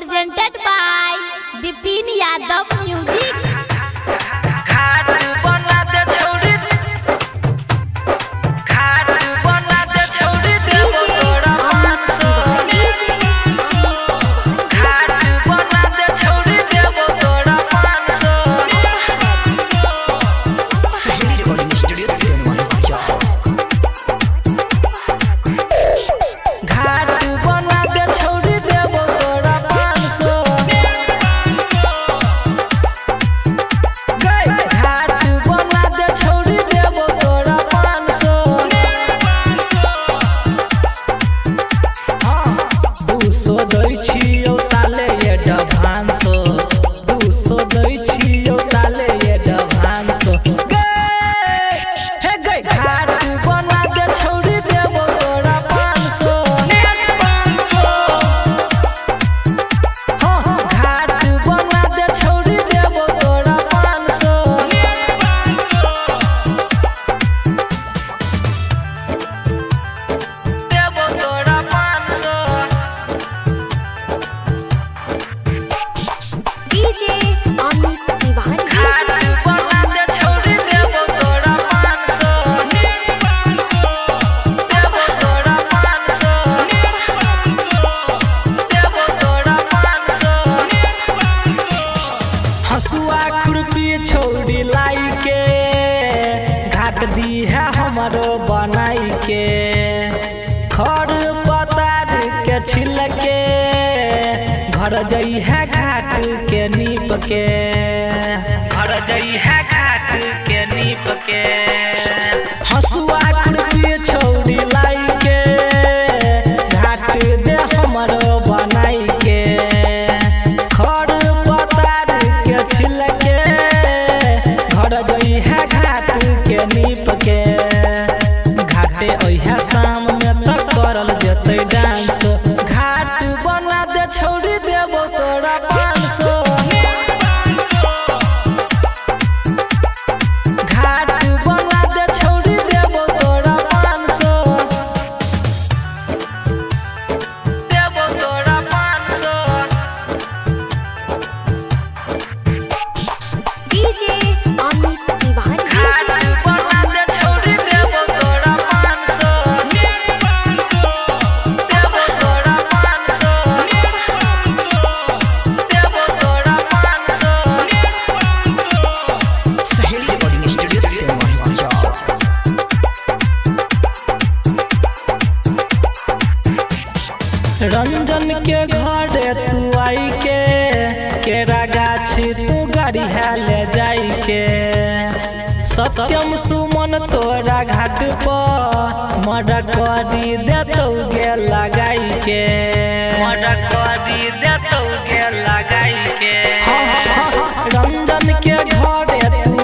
presented by Bipin Yadav Music. छोड़ी लाई के घाट दी है हमारो बनाई के खर पतार के छिल के घर जई है घाट के नीप के घर जई है घाट के नीप के हसुआ खुरपी छोड़ी लाई के घाट दे हमारो बनाई के खर पतार के छिल के नीप के घाटे ओहा शाम में तक करल जतै डांस घाट बना दे छोड़ी देबो तोरा 500 घाट बना दे छोड़ी देबो तोरा 500 देबो तोरा 500 DJ अमित तिवारी रंजन के घर तू आई के केरा गाछी तू गाड़ी है ले जाई के सत्यम सुमन तोरा घाट पर मर्डर करी देतौ गे लगाई के मर्डर करी देतौ गे लगाई के रंजन के घर तू